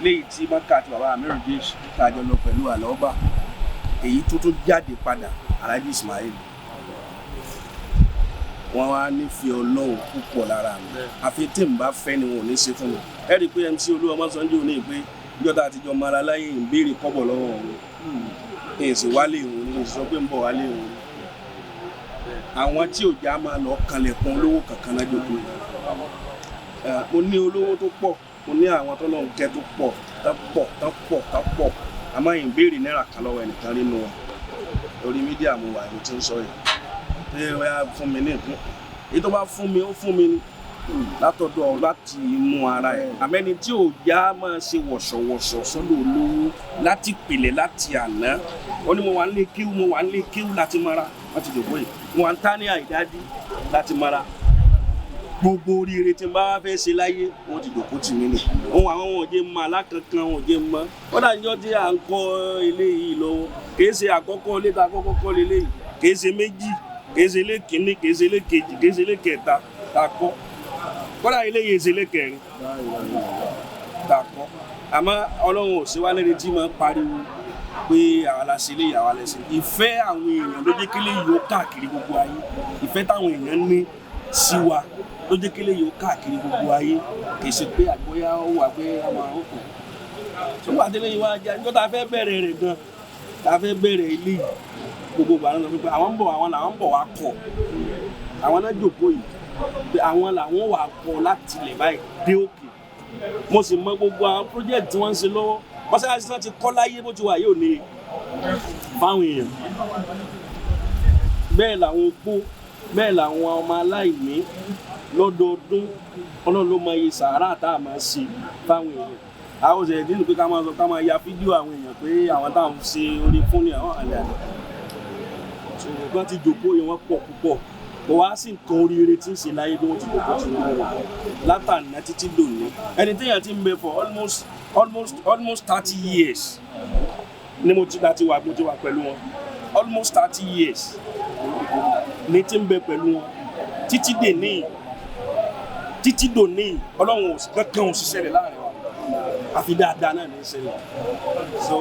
léyìí tí Maka àti bàbá Amiru Jesh tàjọ lọ pẹ̀lú àlọ́ọ̀bà èyí tó jáde padà Alhaji Ismail wọ́n wá nífẹ̀ẹ́ Ọlọ́run púpọ̀ lára mi àfi tí n bá fẹ́ ni wọn ò ní ṣe fún mi ẹ rí i pé MC Olúọmọsánjó ní pé ìjọba àtijọ́ mara láyé ń béèrè kọ́bọ̀ lọ́wọ́ òun èyí sì wálé òun ní sọ pé ń bọ̀ wálé òun àwọn tí ò já máa lọ kanlẹ̀kùn olówó kankan náà jókòó yìí mo ní olówó tó pọ̀ mo ní àwọn tó lọ́n kẹ́ tó pọ̀ àmọ́ yìí ń béèrè náírà kan lọ́wọ́ ẹnìkan nínú wọn orí mídíà mo wà ní tí ń sọ yìí pé ó yá fún mi ní nǹkan èyí tó bá fún mi ó fún mi látọ̀dọ̀ láti inú ara ẹ̀ àmẹ́ni tí ò já máa ṣe wọ̀ṣọ̀wọ̀ṣọ̀ sọ́dọ̀ olówó láti pìlẹ̀ láti àná wọ́n ní mo wà nílé kíw láti mara láti dògbò yìí mo wà ń tá ní àìdájí láti mara gbogbo oríire tí n bá fẹ́ ṣe láyé wọ́n ti dòkó tì mí nì ohun àwọn wọn ò jẹ́ mọ́ alákankan wọn ò jẹ́ mọ́ wọ́n dàjọ́ tí à ń kọ́ ilé yìí lọ́wọ́ kìí ṣe àkọ́kọ́ ilé tá àkọ́kọ́ kọ́ lélẹ́ yìí kìí ṣe méjì kìí ṣe ilé kìíní kìí ṣe ilé kejì kìí ṣe ilé kẹta tá a kọ́ kọ́dà ilé yìí ṣe ilé kẹrin tá a kọ́ àmọ́ Ọlọ́run ò sí wá lẹ́ni tí máa ń pariwo pé àwa la ṣe ilé àwa la ṣe ìfẹ́ àwọn èèyàn ló jẹ́ kí ilé yìí ó káàkiri gbogbo ayé ìfẹ́ táwọn èèyàn ní sí wa ló jẹ́ kí ilé yìí ó káàkiri gbogbo ayé kì í ṣe pé àgbóyá ó wà pé àwọn àrùkù tó wà délé yìí wá jẹ́ nígbà tá a fẹ́ bẹ̀rẹ̀ rẹ̀ gan tá a fẹ́ bẹ̀rẹ̀ ilé yìí gbogbo ìgbà náà pé àwọn làwọn ń bọ̀ wá kọ̀ àwọn náà jòkó yìí pé àwọn làwọn wà kọ̀ láti ilẹ̀ báyìí dé òkè mo sì mọ gbogbo àwọn project tí wọ́n ń ṣe lọ́wọ́ mọ́sálásí náà ti kọ́ láyé bó ti wà yóò ní fáwọn èèyàn bẹ́ẹ̀ làwọn opó bẹ́ẹ̀ làwọn ọmọ aláìní lọ́dọọdún Ọlọ́run ló mọ iye sàárà tá a máa ṣe fáwọn èèyàn àwọn òṣèré nínú pé ká máa ya fídíò àwọn èèyàn pé àwọn táwọn ṣe orí fún ní àwọn àlẹ́ àlẹ́ ṣùgbọ́n ti jòkó yẹn wọ́n pọ̀ púpọ̀ kò wá sí nǹkan oríire tí ń ṣe láyé bí wọ́n ti jòkó sí wọn látàná títí dòní ẹni téèyàn ti ń bẹ for almost 30 years ni mo ti wà pẹ̀lú wọn almost 30 years ní tí ń bẹ pẹ̀lú wọn títí dòní Ọlọ́run kankan ò ṣiṣẹ́ rẹ̀ láàrin wa àfi dáadáa náà ní í ṣẹlẹ̀ so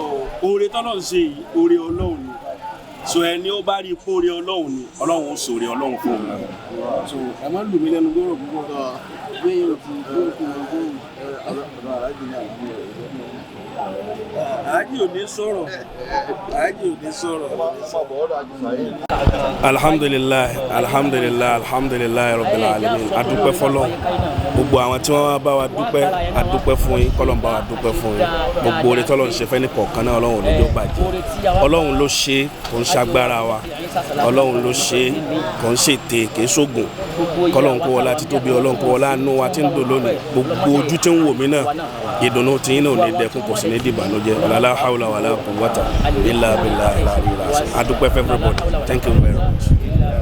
oore tọ́lọ́ ń ṣe yìí oore Ọlọ́run ni so ẹni ó bá rí ipò oore Ọlọ́run ni Ọlọ́run ó sòrè Ọlọ́run fún un so ẹ má lù mí lẹ́nu gbọ́rọ̀ púpọ̀ bí yóò ti gbọ́rọ̀ fún ọdún Àájì ò ní sọ̀rọ̀ alhamdulilayi rabbil alamin adúpẹ́ fọ́lọ́ gbogbo àwọn tí wọ́n bá wa adúpẹ́ fún yín kọ́lọ́n bá wa dúpẹ́ fún yín gbogbo oore tọ́lọ́ ń ṣe fẹ́ ní kọ̀ọ̀kan náà Ọlọ́run ló bàjẹ́ Ọlọ́run ló ṣe kò ń ṣagbára wa Ọlọ́run ló ṣe kò ń ṣètè kì í ṣògùn kọ́lọ́n kó wọlá títóbi Ọlọ́run kó wọlá àánú wa tí ń dò lónìí gbogbo ojú tí ń wò mí náà ìdùnnú tí yín náà ò ní dẹkùn kò sí ní dìbànújẹ́ la hawla wala quwwata illa billahi al-aliyyil azim adúpẹ́ fẹ́ everybody thank you very much.